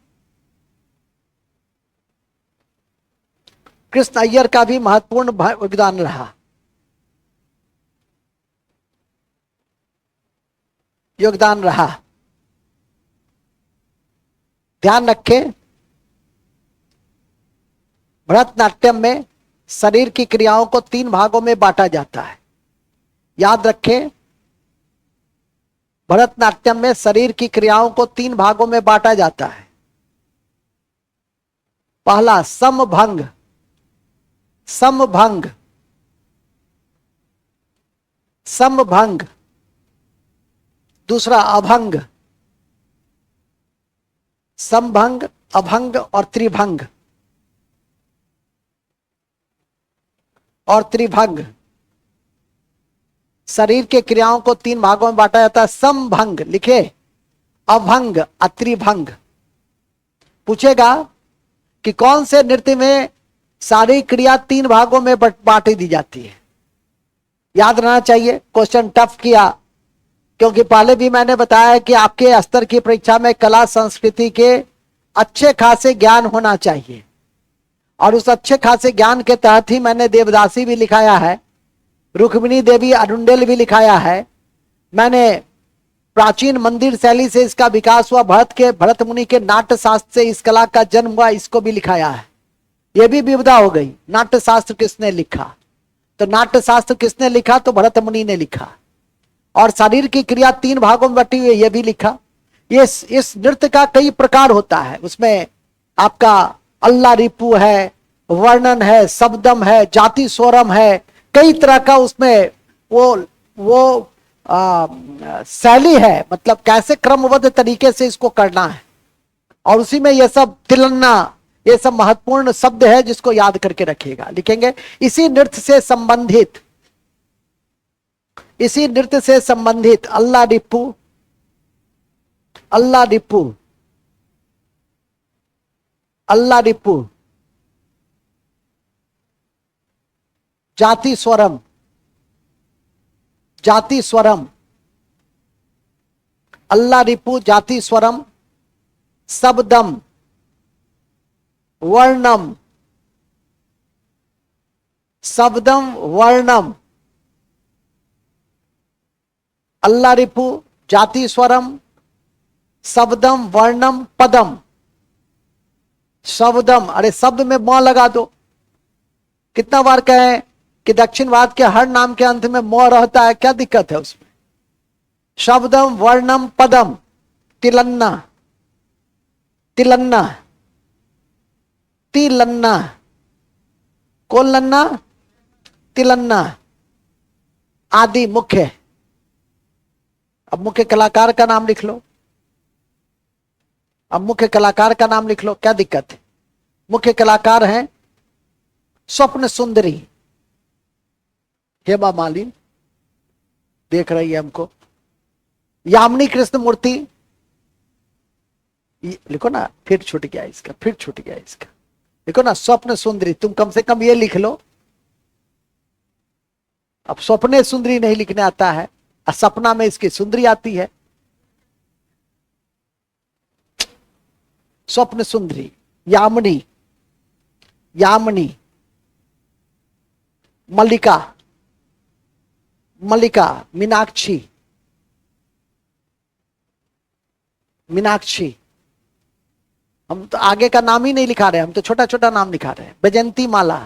कृष्ण अय्यर का भी महत्वपूर्ण योगदान रहा, योगदान रहा। ध्यान रखें, भरतनाट्यम में शरीर की क्रियाओं को 3 भागों में बांटा जाता है। याद रखें, भरतनाट्यम में शरीर की क्रियाओं को 3 भागों में बांटा जाता है। पहला समभंग, समभंग, समभंग। दूसरा अभंग, समभंग, अभंग और त्रिभंग, और त्रिभंग। शरीर के क्रियाओं को 3 भागों में बांटा जाता है। समभंग लिखे, अभंग, त्रिभंग। पूछेगा कि कौन से नृत्य में शारीरिक क्रिया 3 भागों में बांटी दी जाती है? याद रहना चाहिए। क्वेश्चन टफ किया, क्योंकि पहले भी मैंने बताया कि आपके स्तर की परीक्षा में कला संस्कृति के अच्छे खासे ज्ञान होना चाहिए, और उस अच्छे खासे ज्ञान के तहत ही मैंने देवदासी भी लिखाया है, रुक्मिणी देवी अरुंडेल भी लिखाया है। मैंने प्राचीन मंदिर शैली से इसका विकास हुआ, भरत मुनि के नाट्य शास्त्र से इस कला का जन्म हुआ, इसको भी लिखाया है। यह भी विविधा हो गई, नाट्य शास्त्र किसने लिखा, तो नाट्य शास्त्र किसने लिखा, तो भरत मुनि ने लिखा। और शरीर की क्रिया 3 भागों में बटी हुई है, यह भी लिखा। इस नृत्य का कई प्रकार होता है, उसमें आपका अल्लाह रिपु है, वर्णन है, शब्दम है, जाति स्वरम है, कई तरह का उसमें वो शैली है, मतलब कैसे क्रमबद्ध तरीके से इसको करना है। और उसी में यह सब तिलन्ना, ये सब महत्वपूर्ण शब्द है जिसको याद करके रखिएगा, लिखेंगे। इसी नृत्य से संबंधित अल्लाह रिपु, अल्लाह रिपु, अल्लाह रिपु, जाति स्वरम, जाति स्वरम, अल्लाह रिपु, जाति स्वरम, शब्दम, वर्णम, शब्दम वर्णम, अल्लाह रिपु, जाति स्वरम, शब्दम वर्णम पदम। शब्दम, अरे शब्द में म लगा दो। कितना बार कहें कि दक्षिणवाद के हर नाम के अंत में म रहता है, क्या दिक्कत है उसमें। शब्दम वर्णम पदम, तिलन्ना, तिलन्ना, तिलन्ना, कौन लन्ना, तिलन्ना, आदि मुख्य। अब मुख्य कलाकार का नाम लिख लो, अब मुख्य कलाकार का नाम लिख लो, क्या दिक्कत है। मुख्य कलाकार हैं स्वप्न सुंदरी, हेमा मालिनी देख रही है हमको, यामिनी कृष्ण मूर्ति, लिखो ना, फिर छूट गया इसका, फिर छूट गया इसका, लिखो ना स्वप्न सुंदरी। तुम कम से कम ये लिख लो। अब स्वप्ने सुंदरी नहीं लिखने आता है, और सपना में इसकी सुंदरी आती है। स्वप्न सुंदरी, यामिनी, यामिनी, मल्लिका, मल्लिका, मीनाक्षी, मीनाक्षी। हम तो आगे का नाम ही नहीं लिखा रहे, हम तो छोटा छोटा नाम लिखा रहे हैं। बैजंती माला,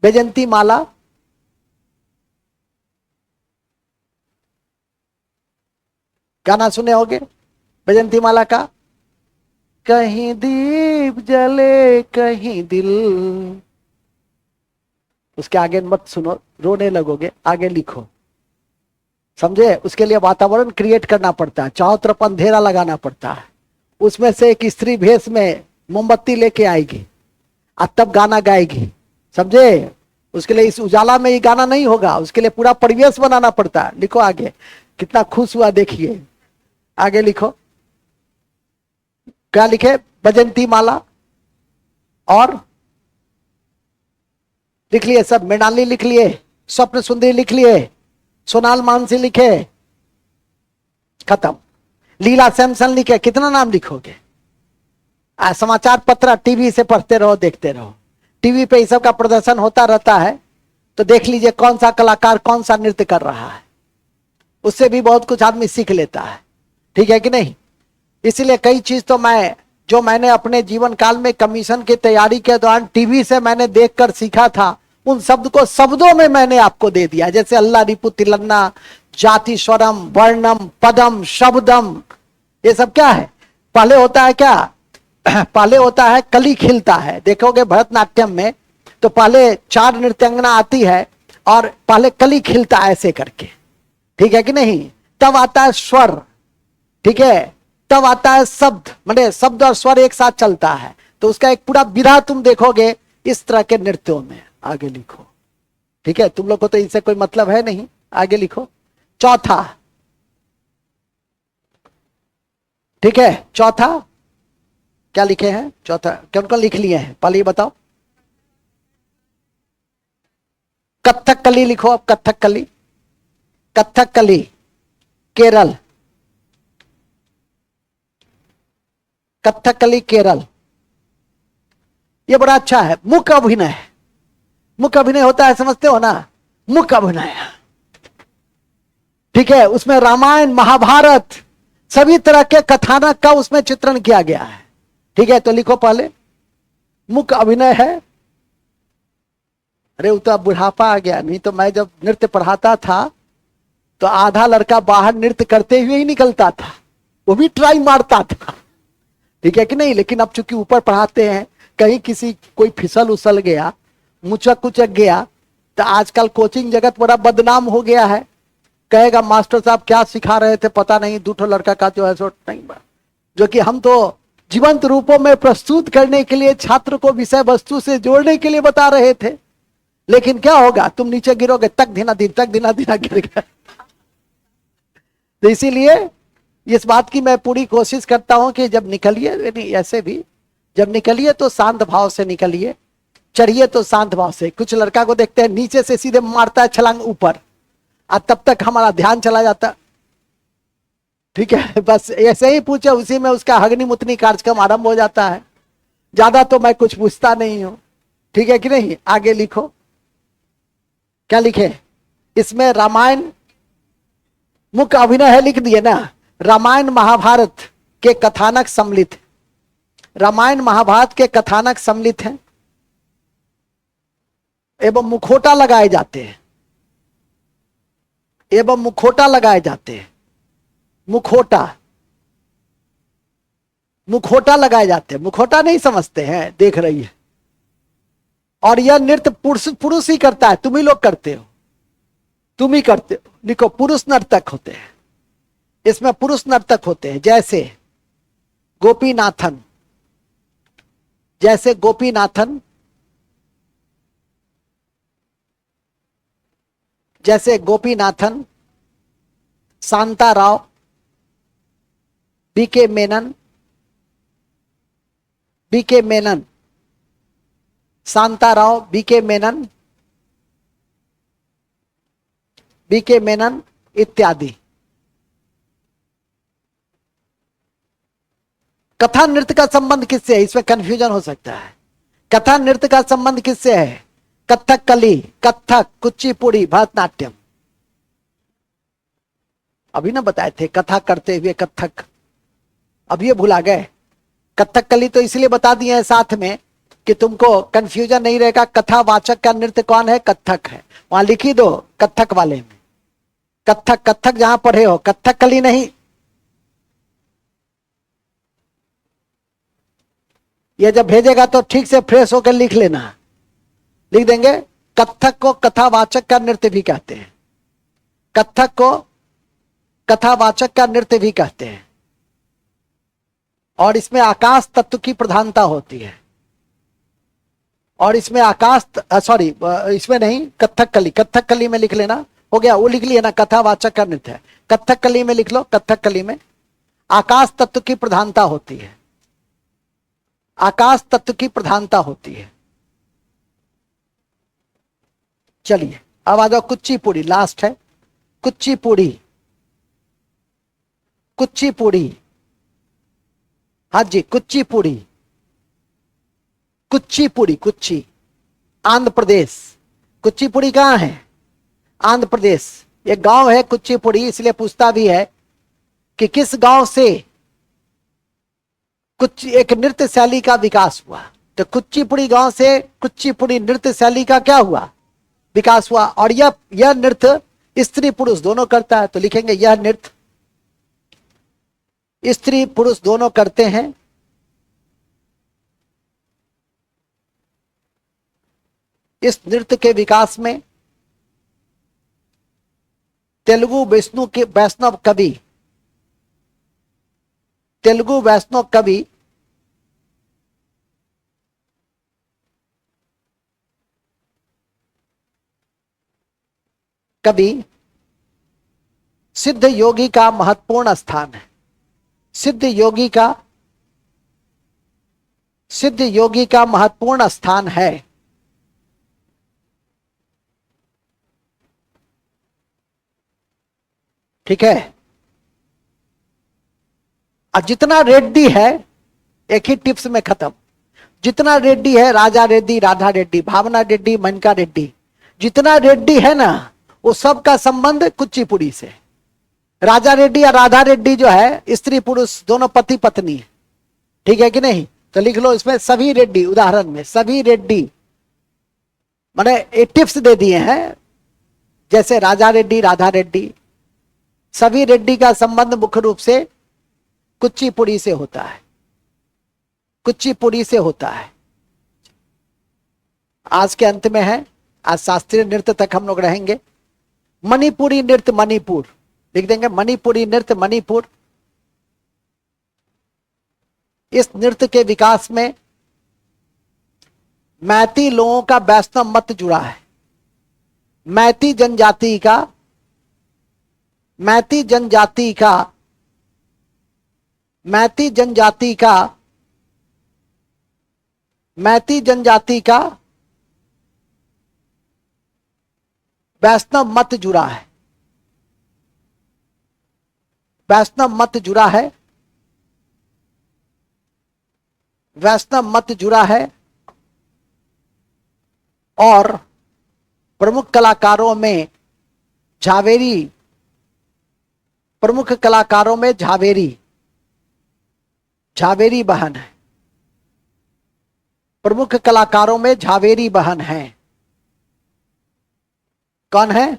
बैजंती माला, गाना सुने होगे बैजंती माला का, कहीं दीप जले कहीं दिल। उसके आगे मत सुनो, रोने लगोगे, आगे लिखो, समझे। उसके लिए वातावरण क्रिएट करना पड़ता है, चारों तरफ अंधेरा लगाना पड़ता है। उसमें से एक स्त्री भेष में मोमबत्ती लेके आएगी और तब गाना गाएगी, समझे। उसके लिए इस उजाला में ये गाना नहीं होगा, उसके लिए पूरा परिवेश बनाना पड़ता है। लिखो आगे, कितना खुश हुआ देखिए, आगे लिखो, क्या लिखे, बैजंती माला। और लिख लिए सब, मृणालिनी लिख लिए, स्वप्न सुंदरी लिख लिए, सोनाल मानसी लिखे, खत्म। लीला सैमसन लिखे, कितना नाम लिखोगे। समाचार पत्र टीवी से पढ़ते रहो, देखते रहो, टीवी पे इस सब का प्रदर्शन होता रहता है, तो देख लीजिए कौन सा कलाकार कौन सा नृत्य कर रहा है, उससे भी बहुत कुछ आदमी सीख लेता है, ठीक है कि नहीं। इसीलिए कई चीज तो मैंने अपने जीवन काल में कमीशन की तैयारी के दौरान टीवी से मैंने देखकर सीखा था, उन शब्द को शब्दों में मैंने आपको दे दिया। जैसे अल्लाह रिपु, तिलन्ना, जाति स्वरम, वर्णम, पदम, शब्दम, ये सब क्या है। पहले होता है क्या, पहले होता है कली खिलता है। देखोगे भरतनाट्यम में तो पहले 4 नृत्यांगना आती है और पहले कली खिलता है ऐसे करके, ठीक है कि नहीं। तब आता है स्वर, ठीक है, तब आता है शब्द, मतलब शब्द और स्वर एक साथ चलता है, तो उसका एक पूरा विधा तुम देखोगे इस तरह के नृत्यों में। आगे लिखो, ठीक है, तुम लोग को तो इससे कोई मतलब है नहीं, आगे लिखो। चौथा, ठीक है, चौथा क्या लिखे हैं, चौथा कौन कौन लिख लिए हैं, पहले ये बताओ। कथकली लिखो अब, कथकली, कथकली केरल, कथकली केरल। ये बड़ा अच्छा है, मुख अभिनय। मुख अभिनय होता है, समझते हो ना, मुख अभिनय, ठीक है। उसमें रामायण महाभारत सभी तरह के कथानक का उसमें चित्रण किया गया है, ठीक है। तो लिखो पहले, मुख अभिनय है। अरे वो तो अब बुढ़ापा आ गया, नहीं तो मैं जब नृत्य पढ़ाता था तो आधा लड़का बाहर नृत्य करते हुए ही निकलता था, वो भी ट्राई मारता था, ठीक है कि नहीं। लेकिन अब चूंकि ऊपर पढ़ाते हैं, कहीं किसी कोई फिसल उसल गया, मुचक उचक गया, तो आजकल कोचिंग जगत बड़ा बदनाम हो गया है। कहेगा मास्टर साहब क्या सिखा रहे थे पता नहीं, दूठो लड़का का जो है सो नहीं, जो कि हम तो जीवंत रूपों में प्रस्तुत करने के लिए छात्र को विषय वस्तु से जोड़ने के लिए बता रहे थे। लेकिन क्या होगा, तुम नीचे गिरोगे, तक धीना धीना गिर गए। तो इसीलिए इस बात की मैं पूरी कोशिश करता हूं कि जब निकलिए, ऐसे भी जब निकलिए तो शांत भाव से निकलिए, चढ़िए तो शांत भाव से। कुछ लड़का को देखते हैं नीचे से सीधे मारता है छलांग ऊपर, और तब तक हमारा ध्यान चला जाता, ठीक है। बस ऐसे ही पूछे, उसी में उसका हग्नि मुतनी कार्यक्रम आरंभ हो जाता है। ज्यादा तो मैं कुछ पूछता नहीं हूं, ठीक है कि नहीं। आगे लिखो, क्या लिखे इसमें, रामायण मुख्य अभिनय है, लिख दिए ना। रामायण महाभारत के कथानक सम्मिलित, रामायण महाभारत के कथानक सम्मिलित हैं एवं मुखोटा लगाए जाते हैं, एवं मुखोटा लगाए जाते हैं, मुखोटा, मुखोटा लगाए जाते हैं। मुखोटा नहीं समझते हैं, देख रही है। और यह नृत्य पुरुष पुरुष ही करता है, तुम ही लोग करते हो, तुम ही करते हो। लिखो, पुरुष नर्तक होते हैं, इसमें पुरुष नर्तक होते हैं, जैसे गोपीनाथन, जैसे गोपीनाथन, जैसे Gopinathan, Shantarao, BK Menon, BK Menon, Shantarao, BK Menon, BK Menon इत्यादि। कथा नृत्य का संबंध किससे है, इसमें कंफ्यूजन हो सकता है। कथा नृत्य का संबंध किससे है, कथकली, कथक, कुचिपुड़ी, भरतनाट्यम। अभी ना बताए थे कथा करते हुए कथक, अब ये भुला गए। कथकली तो इसलिए बता दिए हैं साथ में कि तुमको कंफ्यूजन नहीं रहेगा। कथावाचक का नृत्य कौन है, कथक है, वहां लिखी दो कथक वाले में। कथक, कथक जहां पढ़े हो, कथकली नहीं। ये जब भेजेगा तो ठीक से फ्रेश होकर लिख लेना, लिख देंगे। कथक को कथावाचक का नृत्य भी कहते हैं, कथक को कथावाचक का नृत्य भी कहते हैं। और इसमें आकाश तत्व की प्रधानता होती है, और इसमें आकाश, सॉरी इसमें नहीं, कथकली, कथकली में लिख लेना, हो गया, वो लिख लिया ना, कथावाचक का नृत्य है। कथकली में लिख लो, कथकली में आकाश तत्व की प्रधानता होती है, आकाश तत्व की प्रधानता होती है। चलिए अब आ जाओ कुचिपुड़ी, लास्ट है कुचिपुड़ी, कुचिपुड़ी, हाँ जी कुचिपुड़ी, कुचिपुड़ी, कुची, आंध्र प्रदेश। कुचिपुड़ी कहाँ है, आंध्र प्रदेश। एक गांव है कुचिपुड़ी, इसलिए पूछता भी है कि किस गांव से कुछ एक नृत्य शैली का विकास हुआ। तो कुचिपुड़ी गांव से कुचिपुड़ी नृत्य शैली का क्या हुआ, विकास हुआ। और यह नृत्य स्त्री पुरुष दोनों करता है, तो लिखेंगे यह नृत्य स्त्री पुरुष दोनों करते हैं। इस नृत्य के विकास में तेलुगु वैष्णव कवि, तेलुगु वैष्णव कवि सिद्ध योगी का महत्वपूर्ण स्थान है। सिद्ध योगी का महत्वपूर्ण स्थान है। ठीक है। और जितना रेड्डी है, एक ही टिप्स में खत्म, जितना रेड्डी है, राजा रेड्डी, राधा रेड्डी, भावना रेड्डी, मनका रेड्डी, जितना रेड्डी है ना, वो सबका संबंध कुचिपुड़ी से। राजा रेड्डी और राधा रेड्डी जो है स्त्री पुरुष दोनों पति पत्नी है, ठीक है कि नहीं? तो लिख लो इसमें सभी रेड्डी, उदाहरण में सभी रेड्डी, मैंने एक टिप्स दे दिए हैं, जैसे राजा रेड्डी, राधा रेड्डी, सभी रेड्डी का संबंध मुख्य रूप से कुचिपुड़ी से होता है, कुचिपुड़ी से होता है। आज के अंत में है, आज शास्त्रीय नृत्य तक हम लोग रहेंगे। मणिपुरी नृत्य, मणिपुर लिख देंगे, मणिपुरी नृत्य मणिपुर। इस नृत्य के विकास में मैती लोगों का वैष्णव मत जुड़ा है। मैती जनजाति का, मैती जनजाति का, मैती जनजाति का, मैती जनजाति का वैष्णव मत जुड़ा है, वैष्णव मत जुड़ा है, वैष्णव मत जुड़ा है। और प्रमुख कलाकारों में झावेरी, प्रमुख कलाकारों में झावेरी, झावेरी बहन है, प्रमुख कलाकारों में झावेरी बहन है। कौन है?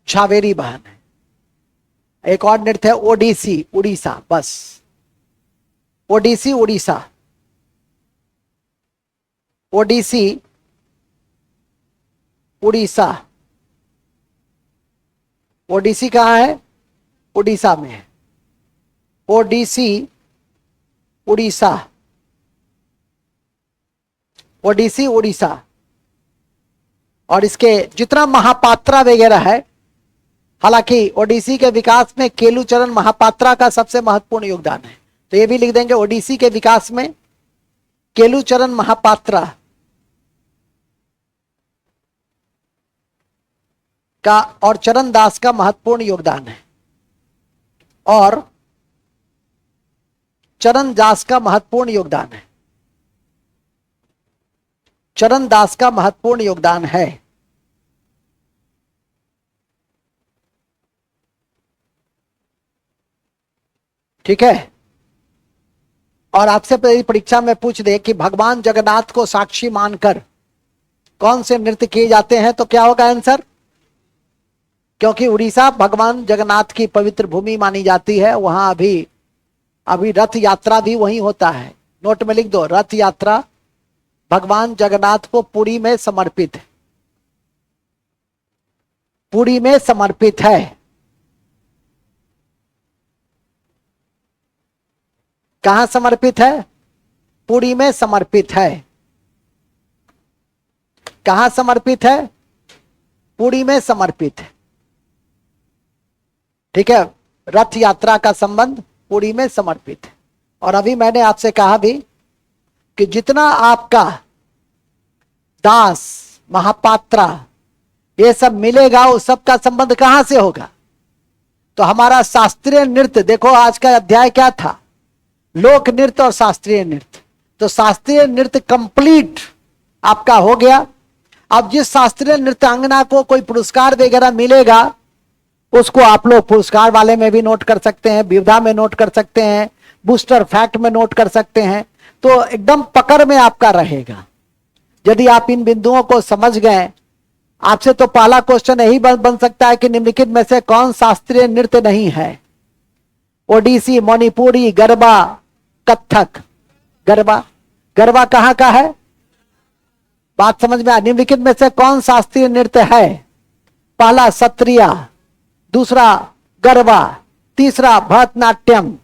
झावेरी बहन है। एक और नृत्य है ओडिसी, उड़ीसा, बस ओडिसी उड़ीसा, ओडिसी उड़ीसा। ओडिसी कहाँ है? उड़ीसा में है। ओडिसी उड़ीसा, ओडिसी उड़ीसा। और इसके जितना महापात्रा वगैरह है, हालांकि ओडिसी के विकास में केलुचरण महापात्रा का सबसे महत्वपूर्ण योगदान है, तो ये भी लिख देंगे, ओडिसी के विकास में केलुचरण महापात्रा का और चरण दास का महत्वपूर्ण योगदान है, और चरण दास का महत्वपूर्ण योगदान है, चरण दास का महत्वपूर्ण योगदान है। ठीक है। और आपसे परीक्षा में पूछ दे कि भगवान जगन्नाथ को साक्षी मानकर कौन से नृत्य किए जाते हैं, तो क्या होगा आंसर? क्योंकि उड़ीसा भगवान जगन्नाथ की पवित्र भूमि मानी जाती है, वहां अभी रथ यात्रा भी वहीं होता है। नोट में लिख दो, रथ यात्रा भगवान जगन्नाथ को पुरी में समर्पित है, पुरी में समर्पित है। कहां समर्पित है? पुरी में समर्पित है। कहां समर्पित है? पुरी में समर्पित है। ठीक है, रथ यात्रा का संबंध पुरी में समर्पित है। और अभी मैंने आपसे कहा भी कि जितना आपका दास, महापात्रा, ये सब मिलेगा, उस सब का संबंध कहां से होगा? तो हमारा शास्त्रीय नृत्य, देखो आज का अध्याय क्या था, लोक नृत्य और शास्त्रीय नृत्य। तो शास्त्रीय नृत्य कंप्लीट आपका हो गया। अब जिस शास्त्रीय नृत्यांगना को कोई पुरस्कार वगैरह मिलेगा, उसको आप लोग पुरस्कार वाले में भी नोट कर सकते हैं, विविधा में नोट कर सकते हैं, बूस्टर फैक्ट में नोट कर सकते हैं। तो एकदम पकड़ में आपका रहेगा यदि आप इन बिंदुओं को समझ गए। आपसे तो पहला क्वेश्चन यही बन सकता है कि निम्नलिखित में से कौन शास्त्रीय नृत्य नहीं है? ओडिसी, मणिपुरी, गरबा, कथक। गरबा, गरबा कहां का है? बात समझ में आ? निम्नलिखित में से कौन शास्त्रीय नृत्य है? पहला सत्रिया, दूसरा गरबा, तीसरा भरतनाट्यम।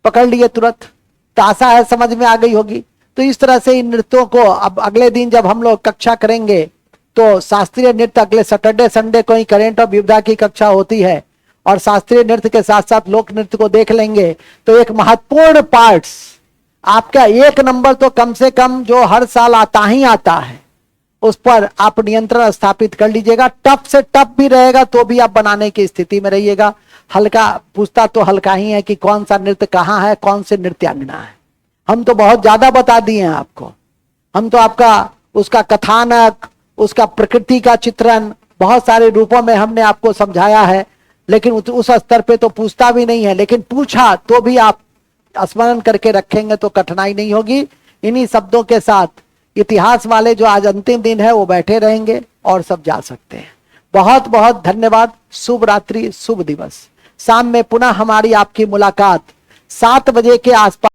पकड़ लिए तुरंत? तो आशा है समझ में आ गई होगी। तो इस तरह से इन नृत्यों को अब अगले दिन जब हम लोग कक्षा करेंगे, तो शास्त्रीय नृत्य अगले सैटरडे संडे को ही करेंट और विविधा की कक्षा होती है, और शास्त्रीय नृत्य के साथ साथ लोक नृत्य को देख लेंगे। तो एक महत्वपूर्ण पार्ट्स आपका 1 नंबर तो कम से कम जो हर साल आता ही आता है, उस पर आप नियंत्रण स्थापित कर लीजिएगा। टफ से टफ भी रहेगा तो भी आप बनाने की स्थिति में रहिएगा। हल्का पूछता तो हल्का ही है कि कौन सा नृत्य कहाँ है, कौन से नृत्यांगना है। हम तो बहुत ज्यादा बता दिए हैं आपको। हम तो आपका उसका कथानक, उसका प्रकृति का चित्रण बहुत सारे रूपों में हमने आपको समझाया है, लेकिन उस स्तर पे तो पूछता भी नहीं है। लेकिन पूछा तो भी आप स्मरण करके रखेंगे तो कठिनाई नहीं होगी। इन्हीं शब्दों के साथ इतिहास वाले जो आज अंतिम दिन है वो बैठे रहेंगे और सब जा सकते हैं। बहुत बहुत धन्यवाद। शुभ रात्रि, शुभ दिवस। शाम में पुनः हमारी आपकी मुलाकात 7 बजे के आसपास